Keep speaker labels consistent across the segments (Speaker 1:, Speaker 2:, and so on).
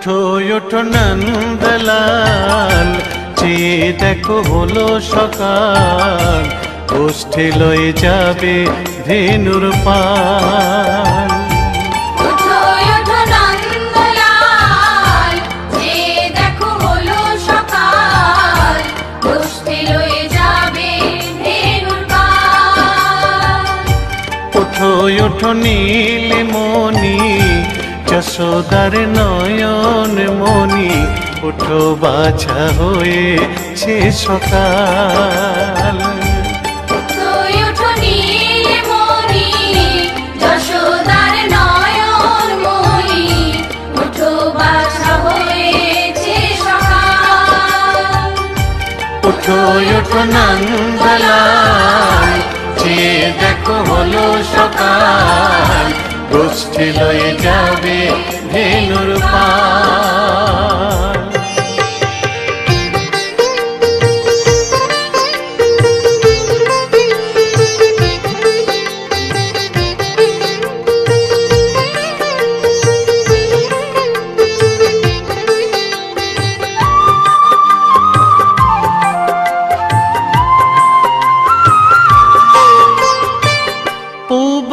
Speaker 1: উঠো উঠো নন্দলাল, চেয়ে দেখো হলো সকাল, গোষ্ঠী লয়ে যাবে ধেনুর পাল।
Speaker 2: উঠো উঠো নন্দলাল, চেয়ে দেখো হলো সকাল, গোষ্ঠী লয়ে যাবে ধেনুর পাল।
Speaker 1: উঠো উঠো নীলমণি, যশোদার নয়ন মণি, উঠো বাছা হয়েছে সকাল।
Speaker 2: উঠো উঠো নীলমণি, যশোদার নয়ন মণি, উঠো বাছা হয়েছে সকাল।
Speaker 1: উঠো উঠো নন্দলাল, চেয়ে দেখো হলো সকাল, গোষ্ঠী লয়ে যাবে ধেনুর পাল।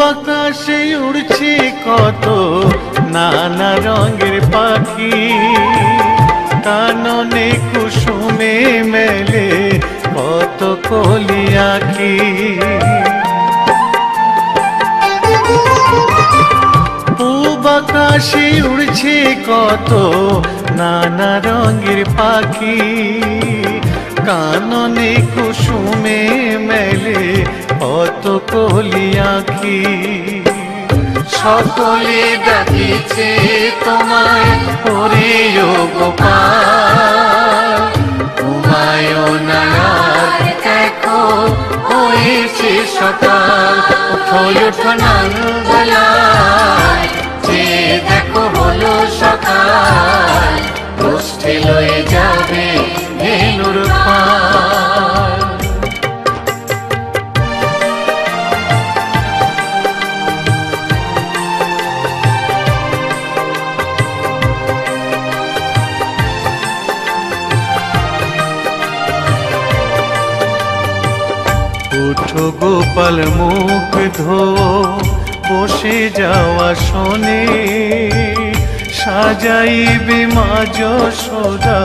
Speaker 1: আকাশে উড়ছে কত নানা রঙের পাখি, কাননে কুসুমে মেলে কত কলি আঁখি। পূব আকাশে উড়ছে কত নানা রঙের পাখি, কাননে কুসুমে মেলে কত কলি আঁখি। সকলে ডাকিছে তোমায় ওরে ও গোপাল, ঘুমায়ো না আর দেখো হয়েছে সকাল। উঠো উঠো নন্দলাল, চেয়ে দেখো হলো সকাল, গোষ্ঠী লয়ে যাবে ধেনুর পাল। উঠো গোপাল মুখ ধো, বসে যাওয়া শোনে, সাজাইবে মা যশোদা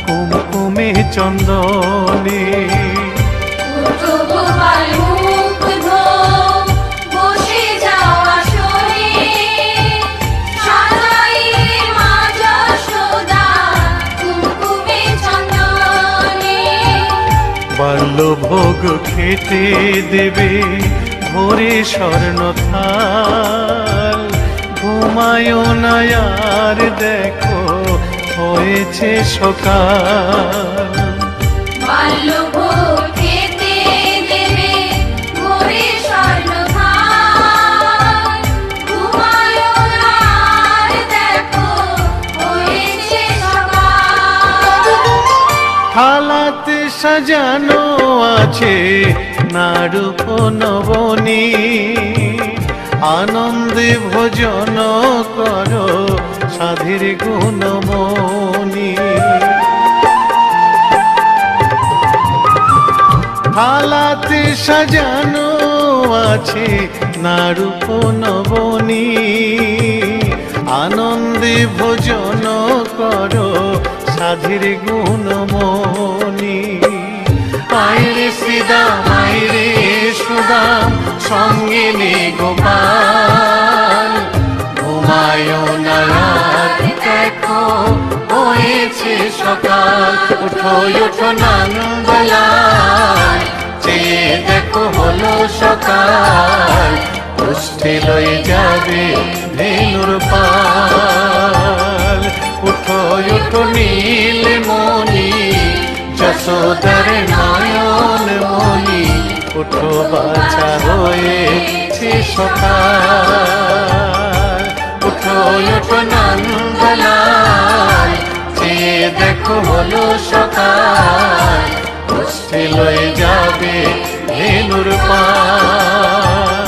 Speaker 1: কুমকুমে চন্দনে।
Speaker 2: উঠো গোপাল মুখ ধো, বসে যাওয়া শোনে, সাজাইবে মা যশোদা কুমকুমে চন্দনে।
Speaker 1: বাল্যভোগ খেতে দেবে ভোরে স্বর্ণ থাল, ঘুমায়ো না আর দেখো হয়েছে সকাল।
Speaker 2: বাল্যভোগ খেতে দেবে ভোরে স্বর্ণ থাল, ঘুমায়ো না আর দেখো হয়েছে সকাল।
Speaker 1: থালাতে সাজানো আছে নারূপ নবনী, আনন্দে ভোজন করো সাধীর গুণমণি। থালাতে সাজানো আছে নারূপ নবনী, আনন্দে ভোজন করো সাধীর গুণমণি। আইরে শ্রীদাম আইরে সুদাম, সঙ্গে নে গোপাল, ঘুমায়ো না আর দেখো হয়েছে সকাল। উঠো উঠো নন্দলাল, চেয়ে দেখো হলো সকাল, গোষ্ঠী লয়ে যাবে ধেনুর পাল। উঠো উঠো নীলমণি, যশোদার নয়ন মণি, উঠো বাছা হয়েছে সকাল। উঠো উঠো নন্দলাল, চেয়ে দেখো হলো সকাল, গোষ্ঠী লয়ে যাবে ধেনুর পাল।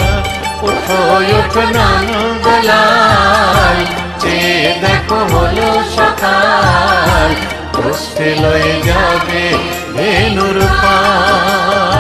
Speaker 1: উঠো উঠো নন্দলাল, চেয়ে দেখো হলো হলো সকাল, পুষ্টি লয়ে যাবে ধেনুর পাল।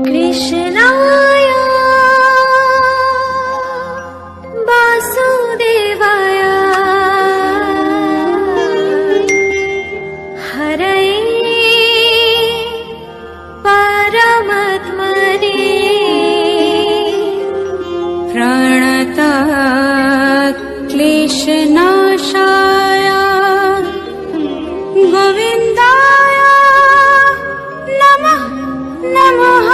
Speaker 2: कृष्णाय वासुदेवाय हरये परमात्मने प्रणतः क्लेशनाशाय गोविन्दाय नमः नमः।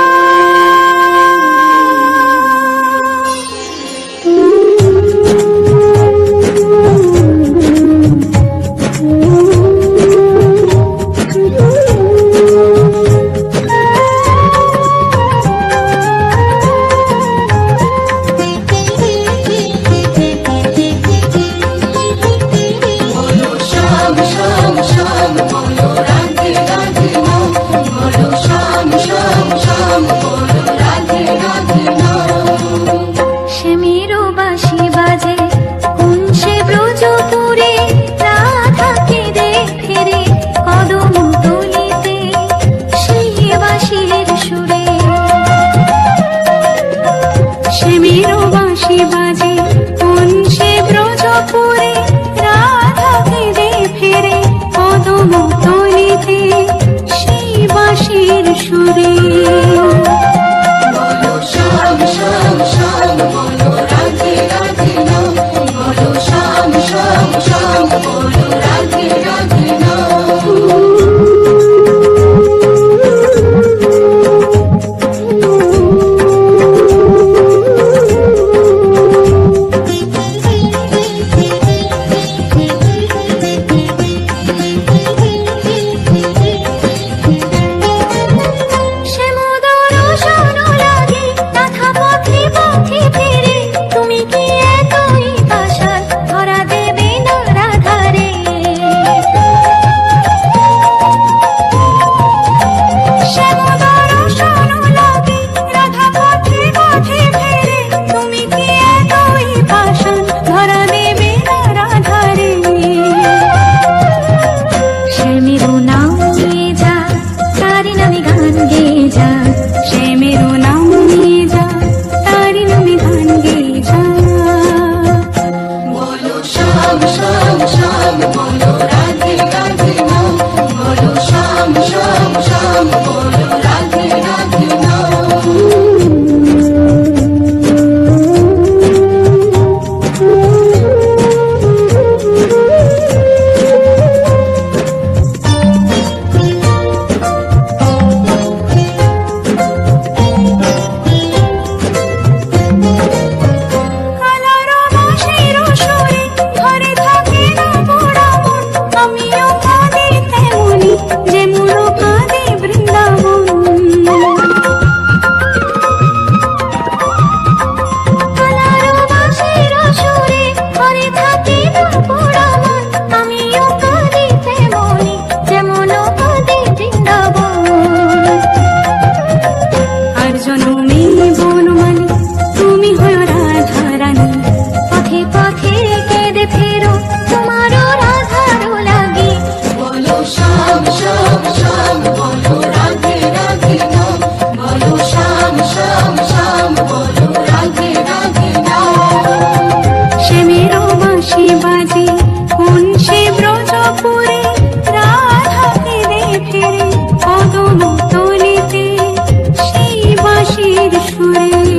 Speaker 3: সুরে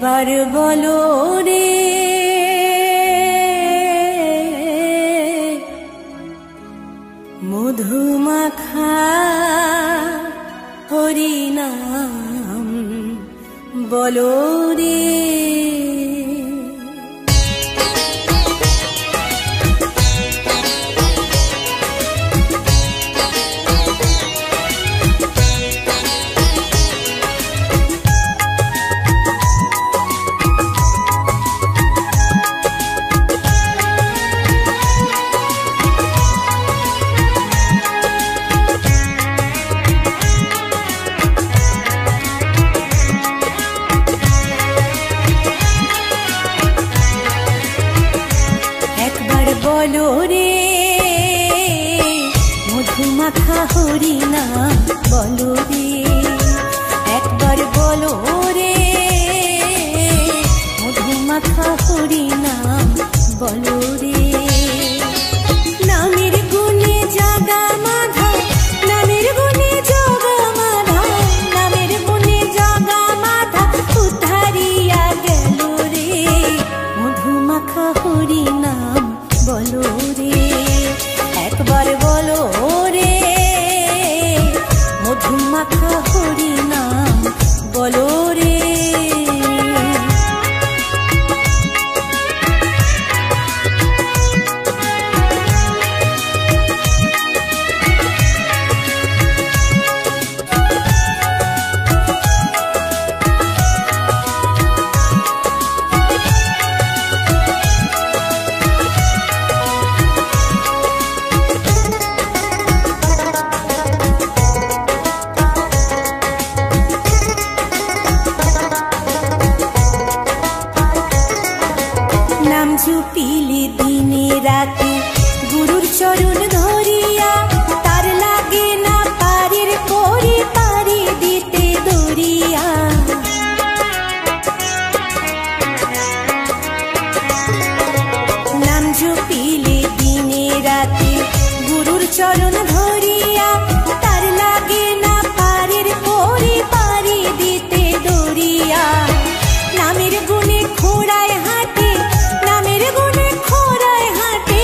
Speaker 2: একবার বলো রে মধুমাখা হরিনাম বলো রে। বলো রে মধুমাখা হরিনাম বলো রে, একবার বলো রে মধুমাখা হরিনাম বলো রে। নামের গুণে জাগা মাধা, নামের গুণে জাগা মাধা, নামের গুণে জাগা মাধা উদ্ধারিয়া গেল রে মধুমাখা হরিনাম বলো রে, একবার বলো রে মধুমাখা হরিনাম বলো রে। নাম ঝুপিলে দিনে রাতে গুরুর চরণ ধরিয়া, তার লাগে না পারির পরে পারি দিতে দরিয়া। নাম ঝুপিলে দিনে রাতে গুরুর চরণ ধরিয়া, তার লাগে না পারির পরে পারি দিতে দরিয়া। নামের গুণে খোড়ায় হাঁটে, নামের গুণে খোড়ায় হাঁটে,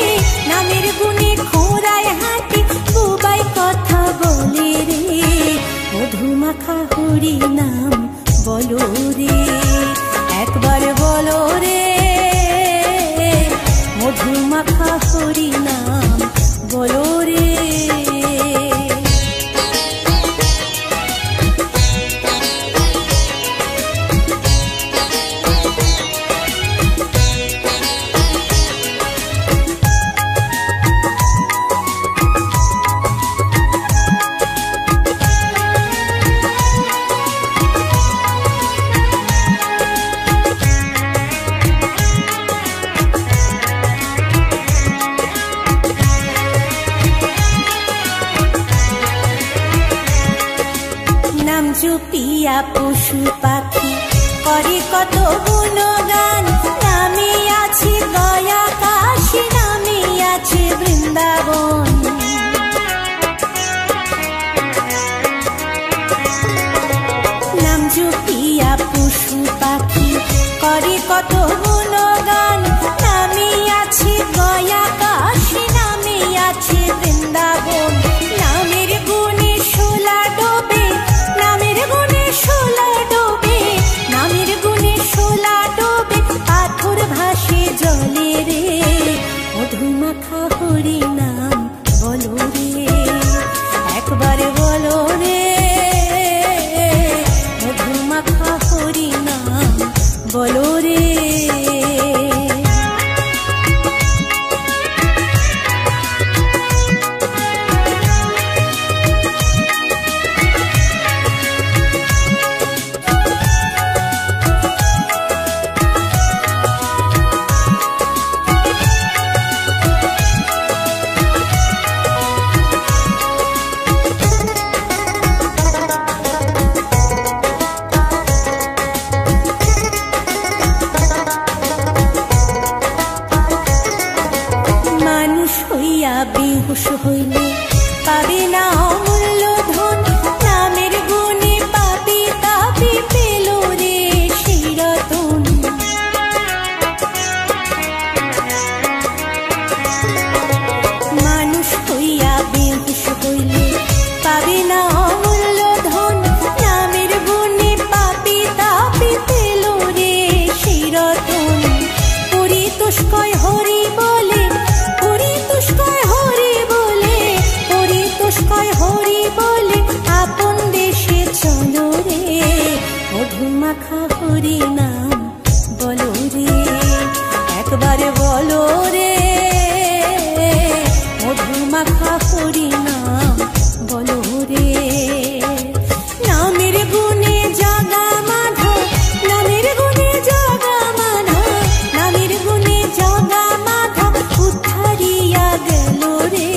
Speaker 2: নামের গুণে খোড়ায় হাঁটে বুবাই কথা বলে রে মধুমাখা হরিনাম বলো রে, একবার বলো রে মধুমাখা হরিনাম বলো রে। নাম জপিয়া পশু পাখি করে কত গুণগান, নামে আছে গয়া কাশী, নামে আছে বৃন্দাবন। নাম জপিয়া পশু পাখি করে কত গুণগান, নামে আছে গয়া কাশী, নামে আছে বৃন্দাবন। নামের গুণে শোলা ডোবে, নামের গুণে শোলা ডোবে, নামের গুণে শোলা ডোবে পাথর ভাসে জলে রে মধুমাখা হরিনাম বলো রে, একবার বলো রে মধুমাখা হরিনাম বলো রে। বেহুশ হইলে পাবে না অমূল্য ধন, নামের গুণে পাবে তাবে পেল রে সেই রতন। তুষ্কয় হরি বলে, হরি তুষ্কয় হরি বলে, হরি তুষ্কয় হরি বলে, আপন দেশে চলো রে, মধুমাখা হরি নাম বলো রে, একবারে বলো রে, মধুমাখা হরি নাম বলো রে। নামের গুণে জাগা মাধব, নামের গুণে জাগা মাধব, নামের গুণে জাগা মাধব, উদ্ধারিয়া গেল রে,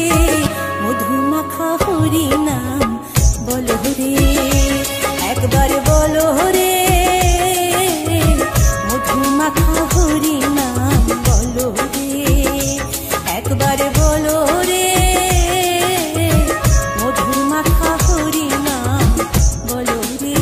Speaker 2: মধুমাখা হরি নাম বলো রে, একবার বলো রে, মধুমাখা হরি নাম বলো রে, একবার বলো রে, মধুমাখা হরি নাম বলো রে।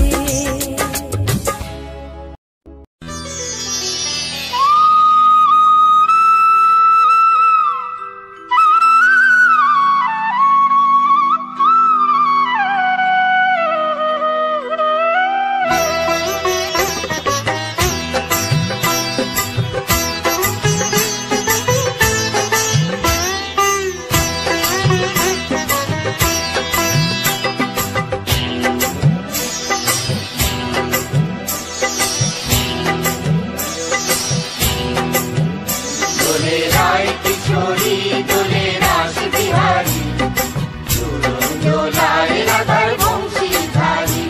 Speaker 1: দোলে রায় কিশোরী দোলে রাস বিহারী, ঝুলন দোলায় রাধার বংশীধারী।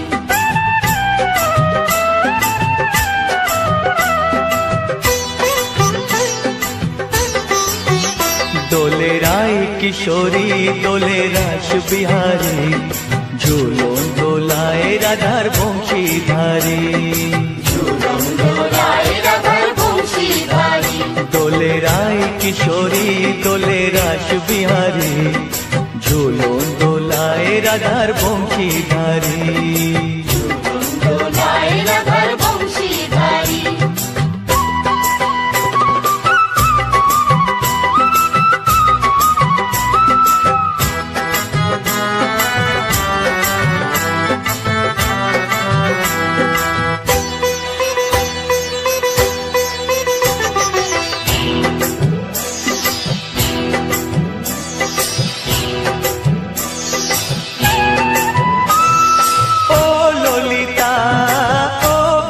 Speaker 3: দোলে রায় কিশোরী দোলে রাস বিহারী, ঝুলন দোলায় রাধার বংশীধারী।
Speaker 1: ঝুলন দোলায় রাধার বংশীধারী।
Speaker 3: দোলে রায় কিশোরী দোলে রাস বিহারী, ঝুলন দোলায় রাধার বংশীধারী।
Speaker 1: ঝুলন দোলায় রাধার বংশীধারী।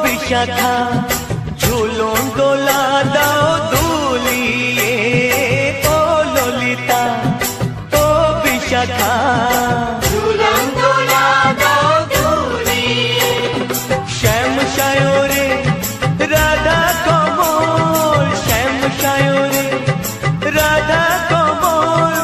Speaker 3: বিশাখা ঝুলন দোলা দাও দুলিয়ে, ও ললিতা ও বিশাখা
Speaker 1: ঝুলন দোলা দাও দুলিয়ে।
Speaker 3: শ্যাম সায়রে রাধা কমল, শ্যাম সায়রে রাধা কমল,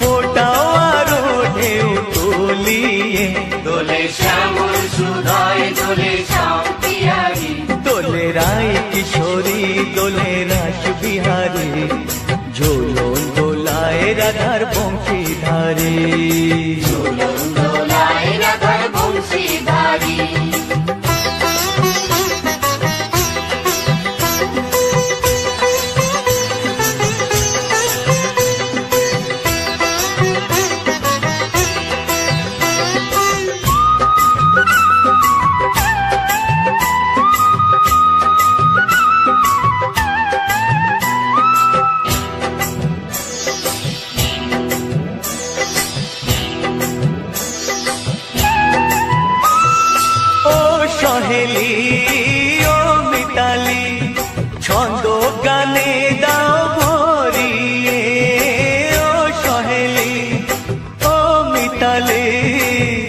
Speaker 3: ফোটাও আরো ঢেউ তুলিয়ে।
Speaker 1: দোলে শ্যামল সুধায় দোলে শ্যাম পিয়ারী।
Speaker 3: দোলে রায় কিশোরী দোলে রাস বিহারী, ঝুলন দোলায় রাধার বংশীধারী।
Speaker 1: ঝুলন দোলায় রাধার বংশীধারী।
Speaker 3: সহেলি ও মিতালি ছন্দ গানে দাও ভরিয়ে, ও সহেলি ও মিতালি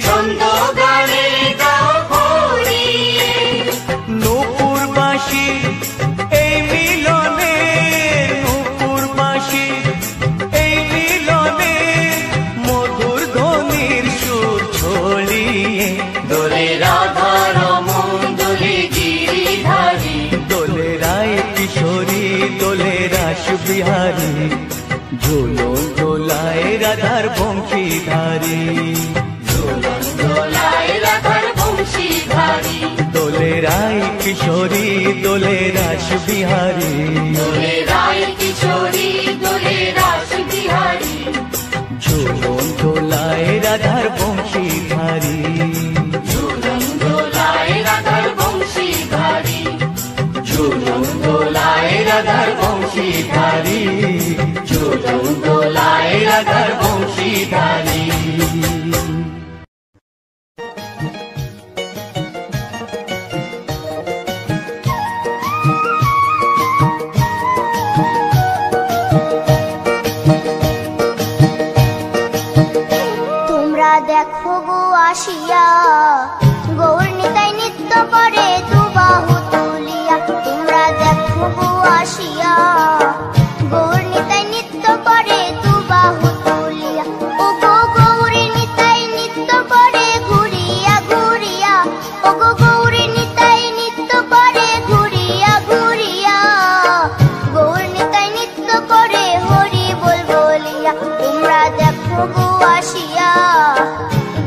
Speaker 1: ছন্দ গানে দাও ভরিয়ে।
Speaker 3: নূপুর বাঁশি এই মিলনে, নূপুর বাঁশি এই মিলনে, মধুর ধ্বনির সুর ছড়িয়ে।
Speaker 1: দোলে রাধা রমন দোলে গিরিধারী।
Speaker 3: দোলে রায় কিশোরী দোলে রাস বিহারী, ঝুলন দোলায় রাধার বংশীধারী।
Speaker 1: ঝুলন দোলায় রাধার বংশীধারী।
Speaker 3: দোলে রায় কিশোরী দোলে রাস বিহারী,
Speaker 1: দোলে রায় কিশোরী দোলে রাস বিহারী।
Speaker 3: ঝুলন দোলায় রাধার বংশীধারী।
Speaker 1: ঝুলন দোলায় রাধার বংশীধারী। ঝুলন দোলায় দোলায় রাধার বংশীধারী, ঝুলন দোলায় রাধার বংশীধারী।
Speaker 4: তোমরা দেখো গো আসিয়া, গৌর নিতাই নৃত্য করে দুবাহু তুলিয়া। তোমরা দেখো গো আসিয়া, গৌর নিতাই নৃত্য করে দুবাহু তুলিয়া। ও গো গৌরী নিতাই নৃত্য করে ঘুরিয়া ঘুরিয়া, ও গো গৌরী নিতাই নৃত্য করে ঘুরিয়া ঘুরিয়া। গৌর নিতাই নৃত্য করে হরি বল বলিয়া। তোমরা দেখো গো আসিয়া,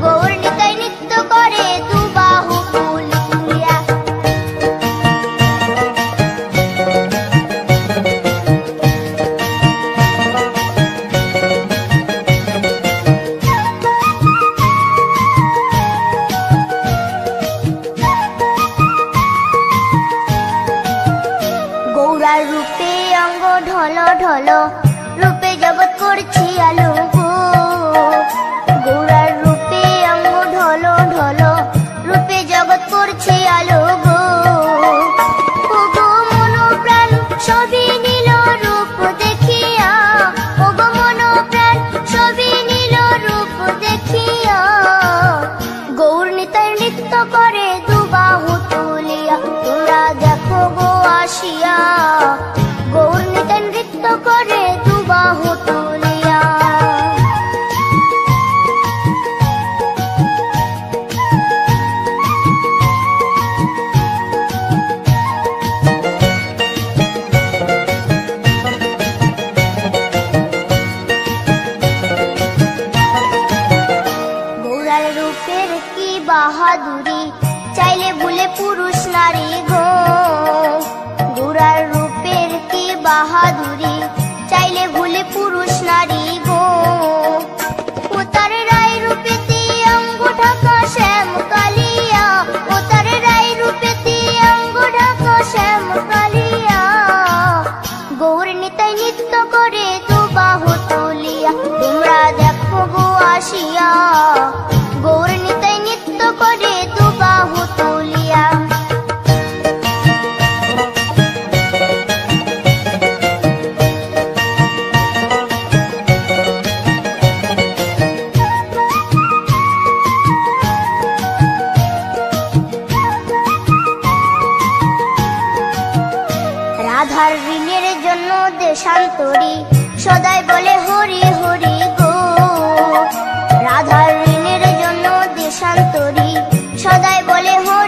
Speaker 4: গৌর নিতাই নৃত্য করে দুবাহু তুলিয়া। গৌরার রূপে অঙ্গ ঢল ঢল, রূপে জগৎ করছি আলো গো। গৌরার রূপে অঙ্গ ঢল ঢল, রূপে জগৎ করছি আলো গো। ও গো মন প্রাণ সবই নীল রূপ দেখিয়া, ও গো মন প্রাণ সবই নীল রূপ দেখিয়া। গৌর নিতাই নৃত্য করে দুবাহু তুলিয়া। তোমরা দেখো গো আসিয়া, গৌর নিতাই নৃত্য করে দুবাহু তুলিয়া। গৌরার রূপের কি বাহাদুরি, চাইলে ভুলে পুরুষ নারী গো। গৌরার রূপের কি বাহাদুরি, চাইলে ভুলে পুরুষ নারী গো। ও তার রায় রূপেতে অঙ্গ ঢাকা শ্যাম কালিয়া, ও তার রায় রূপেতে অঙ্গ ঢাকা শ্যাম কালিয়া। গৌর নিতাই নৃত্য করে দুবাহু তুলিয়া। তোমরা দেখো গো আসিয়া, গৌর নিতাই নৃত্য করে দুবাহু তুলিয়া। রাধার ঋণের জন্য দেশান্তরী, সদাই বলে হরি হরি গো। রাধার ঋণের জন্য দেশান্তরী, সদাই বলে হরি